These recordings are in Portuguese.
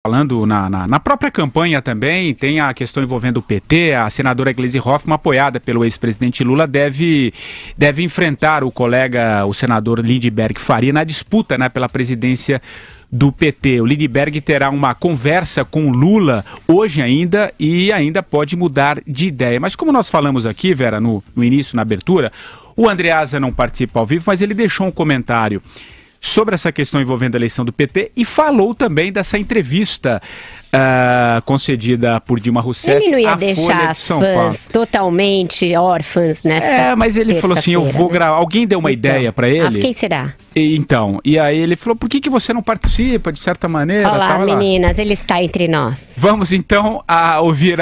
falando na própria campanha também, tem a questão envolvendo o PT, a senadora Gleisi Hoffmann, apoiada pelo ex-presidente Lula, deve enfrentar o colega, o senador Lindbergh Faria, na disputa, né, pela presidência do PT. O Lindbergh terá uma conversa com Lula hoje ainda e ainda pode mudar de ideia. Mas como nós falamos aqui, Vera, no início, na abertura, o Andreasa não participa ao vivo, mas ele deixou um comentário sobre essa questão envolvendo a eleição do PT e falou também dessa entrevista concedida por Dilma Rousseff. Ele não ia deixar as fãs totalmente órfãs nesta mas ele falou assim, eu vou gravar. Alguém deu uma ideia para ele? Quem será? E aí ele falou, por que você não participa, de certa maneira? Olá, meninas, ele está entre nós. Vamos então ouvir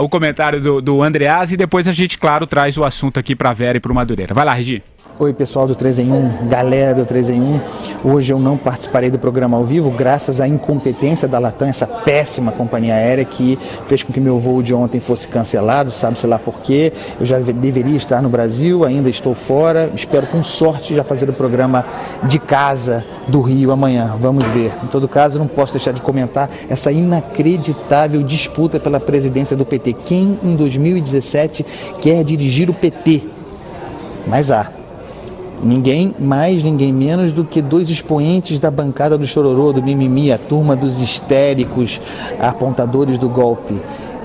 o comentário do Andreasa e depois a gente, claro, traz o assunto aqui para a Vera e para o Madureira. Vai lá, Regi. Oi, pessoal do 3 em 1, galera do 3 em 1. Hoje eu não participarei do programa ao vivo, graças à incompetência da Latam, essa péssima companhia aérea que fez com que meu voo de ontem fosse cancelado, sabe-se lá por quê. Eu já deveria estar no Brasil, ainda estou fora. Espero com sorte já fazer o programa de casa do Rio amanhã. Vamos ver. Em todo caso, não posso deixar de comentar essa inacreditável disputa pela presidência do PT. Quem em 2017 quer dirigir o PT? Mas ninguém mais, ninguém menos do que dois expoentes da bancada do chororô, do mimimi, a turma dos histéricos, apontadores do golpe.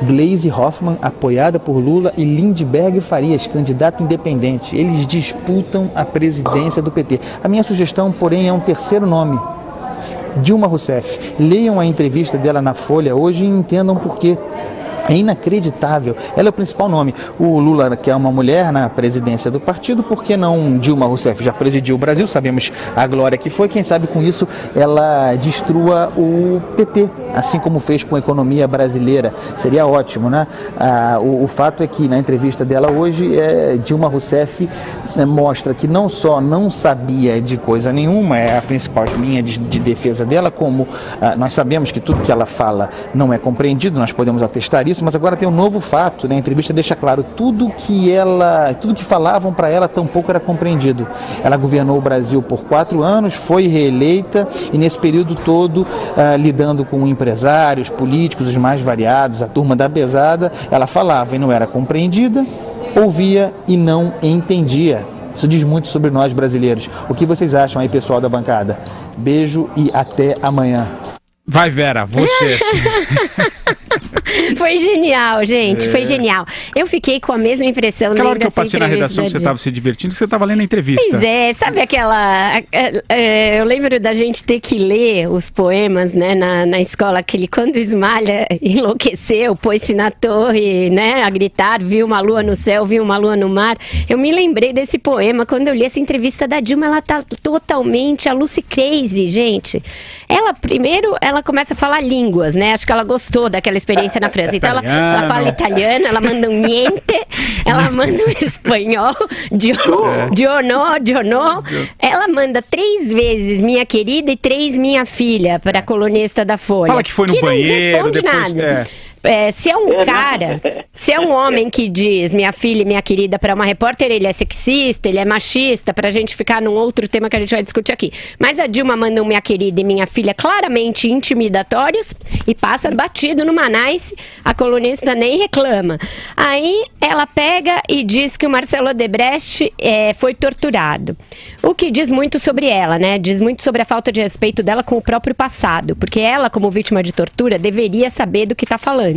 Gleisi Hoffmann, apoiada por Lula, e Lindbergh Farias, candidato independente. Eles disputam a presidência do PT. A minha sugestão, porém, é um terceiro nome. Dilma Rousseff. Leiam a entrevista dela na Folha hoje e entendam por quê. É inacreditável. Ela é o principal nome. O Lula quer uma mulher na presidência do partido, por que não Dilma Rousseff? Já presidiu o Brasil, sabemos a glória que foi. Quem sabe com isso ela destrua o PT, assim como fez com a economia brasileira. Seria ótimo, né? O fato é que na entrevista dela hoje, Dilma Rousseff mostra que não só não sabia de coisa nenhuma, é a principal linha de defesa dela, como nós sabemos que tudo que ela fala não é compreendido, nós podemos atestar isso, mas agora tem um novo fato, né? A entrevista deixa claro, tudo que falavam para ela tampouco era compreendido. Ela governou o Brasil por 4 anos, foi reeleita e nesse período todo lidando com empresários, políticos, os mais variados, a turma da pesada, ela falava e não era compreendida, ouvia e não entendia. Isso diz muito sobre nós brasileiros. O que vocês acham aí, pessoal da bancada? Beijo e até amanhã. Vai, Vera, você. Foi genial, gente, foi genial. Eu fiquei com a mesma impressão. Aquela hora que eu passei na redação que você estava se divertindo, você estava lendo a entrevista. Pois é, sabe aquela... eu lembro da gente ter que ler os poemas, né, na escola, aquele quando Ismalha enlouqueceu, pôs-se na torre, né, a gritar, viu uma lua no céu, viu uma lua no mar. Eu me lembrei desse poema quando eu li essa entrevista da Dilma. Ela tá totalmente a Lucy Crazy, gente. Ela começa a falar línguas, né, acho que ela gostou daquela experiência na França. Então ela fala italiano, ela manda um niente, ela manda um espanhol, Dionô. Ela manda 3 vezes minha querida e 3 minha filha para a colunista da Folha. Fala que foi no banheiro, depois... nada. Se é um cara, se é um homem que diz minha filha e minha querida para uma repórter, ele é sexista, ele é machista, pra gente ficar num outro tema que a gente vai discutir aqui. Mas a Dilma manda um minha querida e minha filha claramente intimidatórios e passa batido no Nice, a colunista nem reclama. Aí ela pega e diz que o Marcelo Odebrecht foi torturado. O que diz muito sobre ela, né? Diz muito sobre a falta de respeito dela com o próprio passado, porque ela, como vítima de tortura, deveria saber do que tá falando.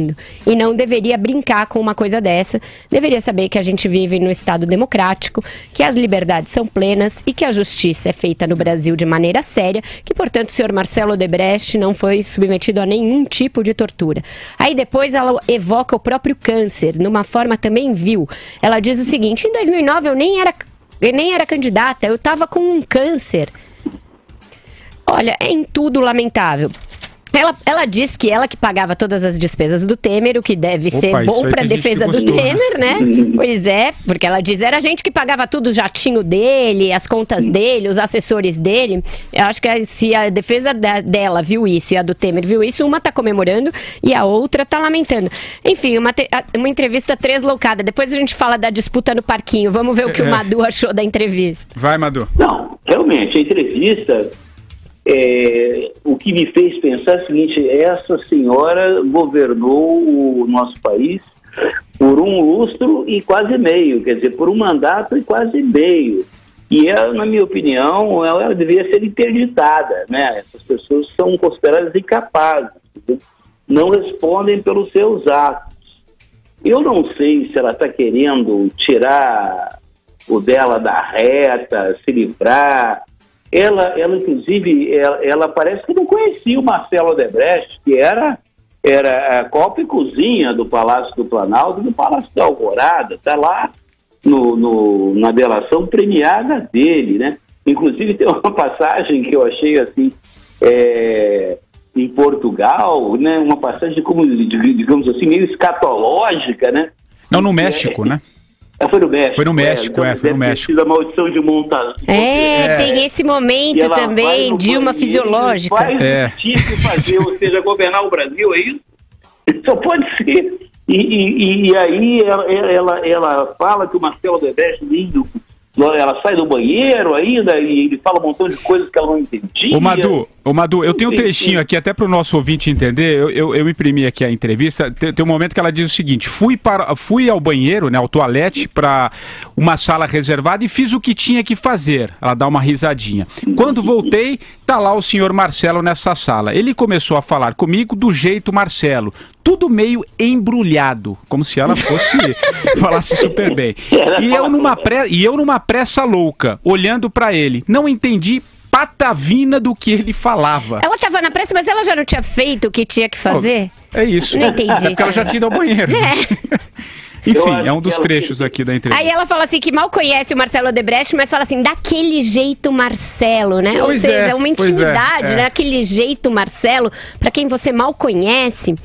E não deveria brincar com uma coisa dessa. Deveria saber que a gente vive no Estado democrático, que as liberdades são plenas e que a justiça é feita no Brasil de maneira séria, que, portanto, o senhor Marcelo Odebrecht não foi submetido a nenhum tipo de tortura. Aí depois ela evoca o próprio câncer, numa forma também vil. Ela diz o seguinte: em 2009 eu nem era candidata, eu estava com um câncer. Olha, é em tudo lamentável. Ela diz que ela que pagava todas as despesas do Temer, o que deve ser bom para a defesa do Temer, né? Pois é, porque ela diz, era a gente que pagava tudo, o jatinho dele, as contas dele, os assessores dele. Eu acho que se a defesa dela viu isso e a do Temer viu isso, uma tá comemorando e a outra tá lamentando. Enfim, uma entrevista tresloucada. Depois a gente fala da disputa no parquinho. Vamos ver o que o Madu achou da entrevista. Vai, Madu. Não, realmente, a entrevista... o que me fez pensar é o seguinte: essa senhora governou o nosso país por um lustro e quase meio, quer dizer, por um mandato e quase meio. E ela, na minha opinião, ela deveria ser interditada, né? Essas pessoas são consideradas incapazes, não respondem pelos seus atos. Eu não sei se ela está querendo tirar o dela da reta, se livrar. Ela inclusive, ela parece que não conhecia o Marcelo Odebrecht, que era a copa e cozinha do Palácio do Planalto e do Palácio da Alvorada. Está lá na delação premiada dele, né? Inclusive tem uma passagem que eu achei assim, em Portugal, né? Uma passagem como, digamos assim, meio escatológica, né? Não, no México, né? Foi no México. Foi no México, então, foi no México. A maldição de Monta. Tem esse momento também de uma fisiológica. Faz difícil fazer, ou seja, governar o Brasil, é isso? Só pode ser. E aí ela fala que o Marcelo Odebrecht ela sai do banheiro ainda e ele fala um montão de coisas que ela não entendia. Ô Madu, eu tenho um trechinho aqui até para o nosso ouvinte entender. Eu imprimi aqui a entrevista. Tem um momento que ela diz o seguinte: fui ao banheiro, né, ao toalete, para uma sala reservada e fiz o que tinha que fazer. Ela dá uma risadinha. Quando voltei, tá lá o senhor Marcelo nessa sala. Ele começou a falar comigo do jeito Marcelo, tudo meio embrulhado, como se ela falasse super bem. E eu numa pressa louca, olhando para ele, não entendi patavina do que ele falava. Ela tava na pressa, mas ela já não tinha feito o que tinha que fazer? É isso. Não entendi. É porque ela já tinha ido ao banheiro. Enfim, é um dos trechos aqui da entrevista. Aí ela fala assim que mal conhece o Marcelo Odebrecht, mas fala assim, daquele jeito Marcelo, né? Ou seja, uma intimidade, né? Aquele jeito Marcelo, pra quem você mal conhece.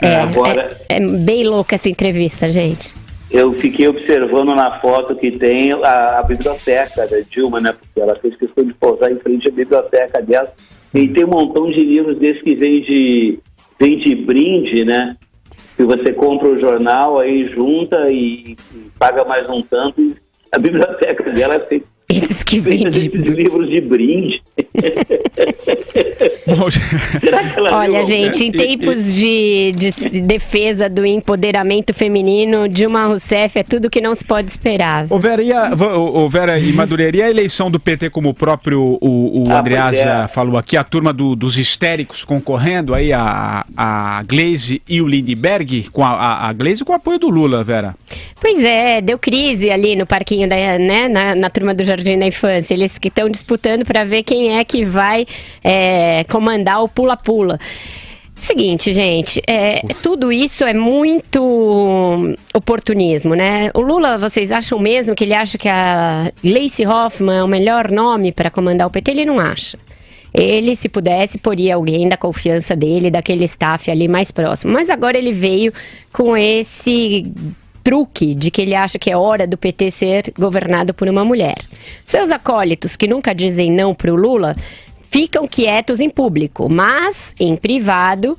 É bem louca essa entrevista, gente. Eu fiquei observando na foto que tem a biblioteca da Dilma, né? Porque ela fez questão de pousar em frente à biblioteca dela. E tem um montão de livros desses que vem de brinde, né? Que você compra o jornal, aí junta e paga mais um tanto. E a biblioteca dela é feita que vende de livros de brinde. Olha, gente, em tempos de defesa do empoderamento feminino, Dilma Rousseff é tudo que não se pode esperar. Vera e Madureira, e a eleição do PT, como o próprio Andreasa falou aqui, a turma dos histéricos concorrendo aí, a Gleisi e o Lindbergh, com a Gleisi com o apoio do Lula, Vera. Pois é, deu crise ali no parquinho, né, na turma do Jardim da Infância. Eles que estão disputando para ver quem é que vai comandar o pula-pula. Seguinte, gente, tudo isso é muito oportunismo, né? O Lula, vocês acham mesmo que ele acha que a Gleisi Hoffmann é o melhor nome para comandar o PT? Ele não acha. Ele, se pudesse, poria alguém da confiança dele, daquele staff ali mais próximo. Mas agora ele veio com esse truque de que ele acha que é hora do PT ser governado por uma mulher. Seus acólitos, que nunca dizem não para o Lula, ficam quietos em público, mas em privado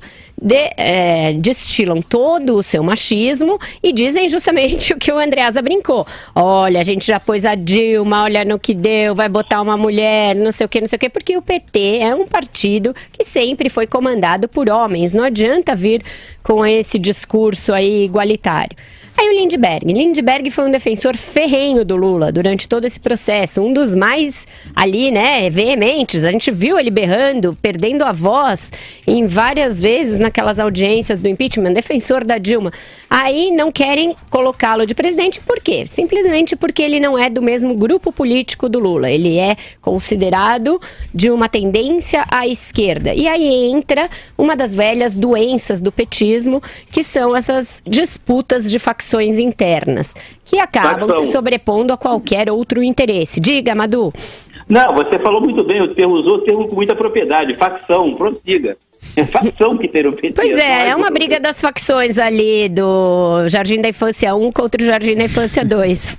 destilam todo o seu machismo e dizem justamente o que o Andreasa brincou. Olha, a gente já pôs a Dilma, olha no que deu, vai botar uma mulher, não sei o que, porque o PT é um partido que sempre foi comandado por homens, não adianta vir com esse discurso aí igualitário. Aí o Lindbergh foi um defensor ferrenho do Lula durante todo esse processo, um dos mais ali, né, veementes. A gente viu ele berrando, perdendo a voz em várias vezes naquelas audiências do impeachment, defensor da Dilma. Aí não querem colocá-lo de presidente, por quê? Simplesmente porque ele não é do mesmo grupo político do Lula, ele é considerado de uma tendência à esquerda. E aí entra uma das velhas doenças do petismo, que são essas disputas de facções internas, que acabam se sobrepondo a qualquer outro interesse. Diga, Madu. Não, você falou muito bem, usou o termo com muita propriedade, facção, prossiga. É facção que tem o PT. Pois é uma briga das facções ali do Jardim da Infância 1 contra o Jardim da Infância 2.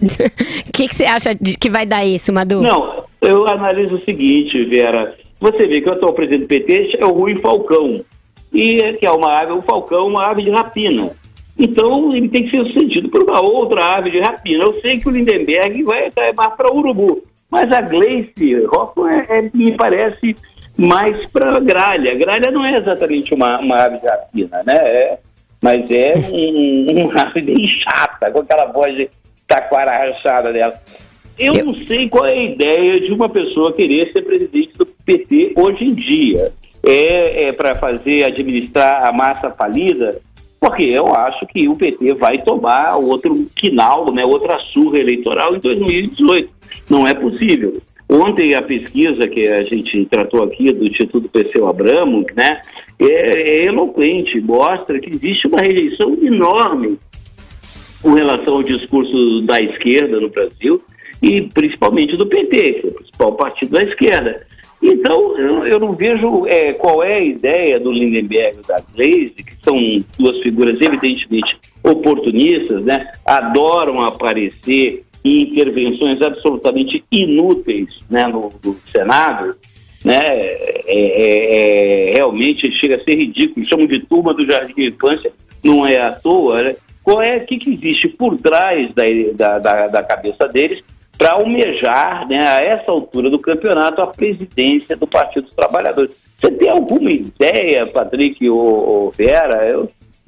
O que você acha que vai dar isso, Madu? Não, eu analiso o seguinte, Vera. Você vê que o atual presidente do PT é o Rui Falcão, e que é o Falcão, uma ave de rapina. Então, ele tem que ser sucedido por uma outra ave de rapina. Eu sei que o Lindbergh vai mais para Urubu, mas a Gleisi Hoffmann me parece mais para Gralha. Gralha não é exatamente uma ave de rapina, né? Mas é uma ave bem chata, com aquela voz de taquara rachada dela. Eu não sei qual é a ideia de uma pessoa querer ser presidente do PT hoje em dia. É para administrar a massa falida? Porque eu acho que o PT vai tomar outro quinal, né, outra surra eleitoral em 2018. Não é possível. Ontem a pesquisa que a gente tratou aqui do Instituto Perseu Abramo, né, é eloquente, mostra que existe uma rejeição enorme com relação ao discurso da esquerda no Brasil e principalmente do PT, que é o principal partido da esquerda. Então, eu não vejo qual é a ideia do Lindenberg e da Gleisi, que são duas figuras evidentemente oportunistas, né? Adoram aparecer em intervenções absolutamente inúteis, né, no Senado, né? Realmente chega a ser ridículo, chamam de turma do Jardim de Infância, não é à toa, né? O que existe por trás da cabeça deles para almejar, né, a essa altura do campeonato, a presidência do Partido dos Trabalhadores? Você tem alguma ideia, Patrick ou Vera?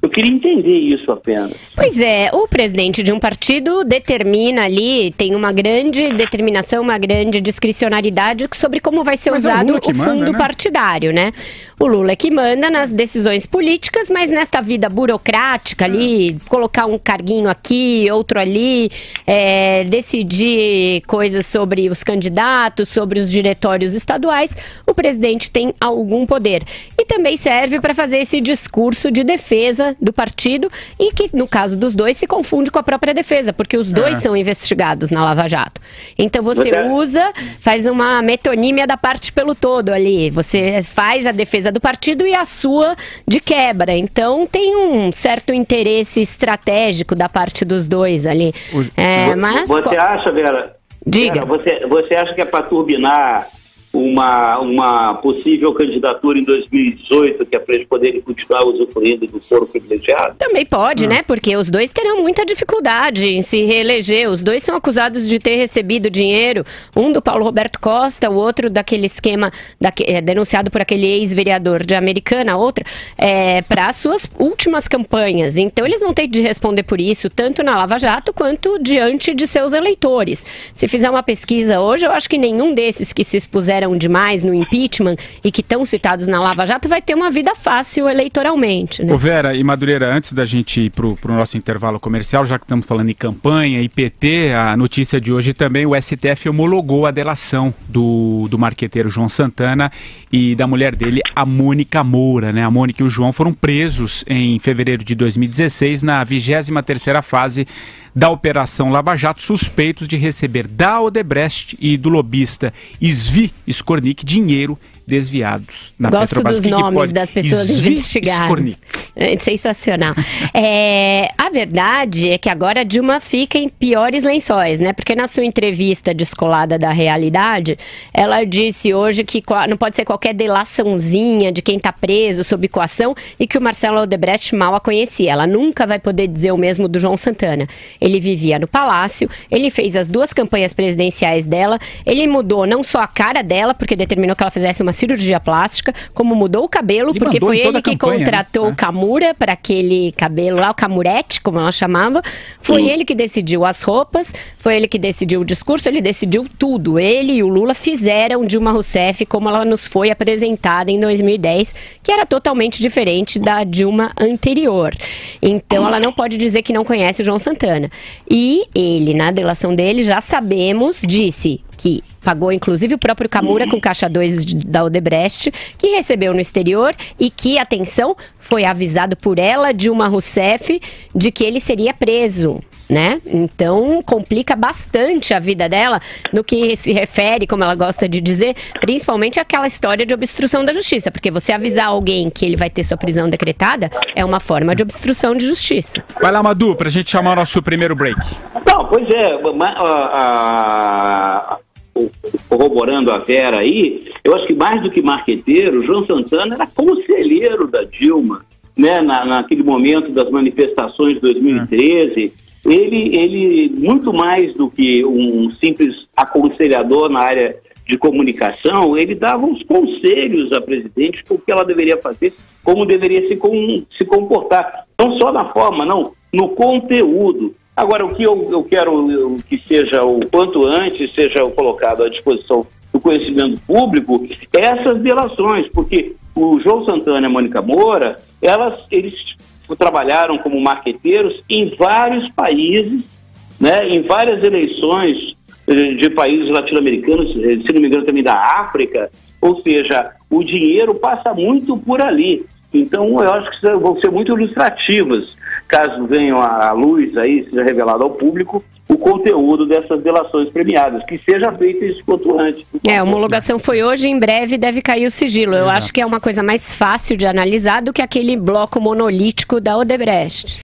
Eu queria entender isso apenas. Pois é, o presidente de um partido determina ali, tem uma grande determinação, uma grande discricionariedade sobre como vai ser usado o fundo partidário, né? O Lula é que manda nas decisões políticas, mas nesta vida burocrática ali, colocar um carguinho aqui, outro ali, decidir coisas sobre os candidatos, sobre os diretórios estaduais, o presidente tem algum poder. E também serve para fazer esse discurso de defesa do partido e que, no caso dos dois, se confunde com a própria defesa, porque os dois são investigados na Lava Jato. Então você faz uma metonímia da parte pelo todo ali. Você faz a defesa do partido e a sua de quebra. Então tem um certo interesse estratégico da parte dos dois ali. Mas você acha, Vera? Diga. Vera, você acha que é para turbinar uma possível candidatura em 2018, que é para eles poderem continuar usufruindo do foro privilegiado? Também pode, né? Porque os dois terão muita dificuldade em se reeleger. Os dois são acusados de ter recebido dinheiro, um do Paulo Roberto Costa, o outro daquele esquema denunciado por aquele ex-vereador de Americana, outra, para as suas últimas campanhas. Então eles vão ter de responder por isso, tanto na Lava Jato quanto diante de seus eleitores. Se fizer uma pesquisa hoje, eu acho que nenhum desses que se expuseram demais no impeachment e que estão citados na Lava Jato vai ter uma vida fácil eleitoralmente, né? Ô Vera e Madureira, antes da gente ir pro nosso intervalo comercial, já que estamos falando em campanha e PT, a notícia de hoje também, o STF homologou a delação do marqueteiro João Santana e da mulher dele, a Mônica Moura, né? A Mônica e o João foram presos em fevereiro de 2016 na 23ª fase da Operação Lava Jato, suspeitos de receber da Odebrecht e do lobista Svi Skornik dinheiro desviados na Petrobras. Gosto dos nomes das pessoas investigadas. Sensacional. A verdade é que agora a Dilma fica em piores lençóis, né? Porque na sua entrevista descolada da realidade, ela disse hoje que não pode ser qualquer delaçãozinha de quem está preso sob coação e que o Marcelo Odebrecht mal a conhecia. Ela nunca vai poder dizer o mesmo do João Santana. Ele vivia no Palácio, ele fez as 2 campanhas presidenciais dela, ele mudou não só a cara dela, porque determinou que ela fizesse uma cirurgia plástica, como mudou o cabelo, porque foi ele que contratou o Camura para aquele cabelo lá, o Camurete, como ela chamava. Foi ele que decidiu as roupas, foi ele que decidiu o discurso, ele decidiu tudo. Ele e o Lula fizeram Dilma Rousseff como ela nos foi apresentada em 2010, que era totalmente diferente da Dilma anterior. Então ela não pode dizer que não conhece o João Santana. E ele, na delação dele, já sabemos, disse que pagou inclusive o próprio Camura com caixa 2 da Odebrecht, que recebeu no exterior e que, atenção, foi avisado por ela, Dilma Rousseff, de que ele seria preso, né? Então complica bastante a vida dela no que se refere, como ela gosta de dizer, principalmente aquela história de obstrução da justiça, porque você avisar alguém que ele vai ter sua prisão decretada é uma forma de obstrução de justiça. Vai lá, Madu, pra gente chamar o nosso primeiro break. Não, pois é, corroborando a Vera aí, eu acho que mais do que marqueteiro, João Santana era conselheiro da Dilma, né, naquele momento das manifestações de 2013. Ele, muito mais do que um simples aconselhador na área de comunicação, ele dava uns conselhos à presidente o que ela deveria fazer, como deveria se comportar. Não só na forma, não, no conteúdo. Agora, o que eu quero que seja o quanto antes, seja colocado à disposição do conhecimento público, é essas delações, porque o João Santana e a Mônica Moura, eles trabalharam como marqueteiros em vários países, né, em várias eleições de países latino-americanos, se não me engano também da África, ou seja, o dinheiro passa muito por ali. Então, eu acho que vão ser muito ilustrativas, caso venham à luz aí, seja revelado ao público, o conteúdo dessas delações premiadas, que seja feito isso quanto antes. A homologação foi hoje, em breve deve cair o sigilo. Eu acho que é uma coisa mais fácil de analisar do que aquele bloco monolítico da Odebrecht.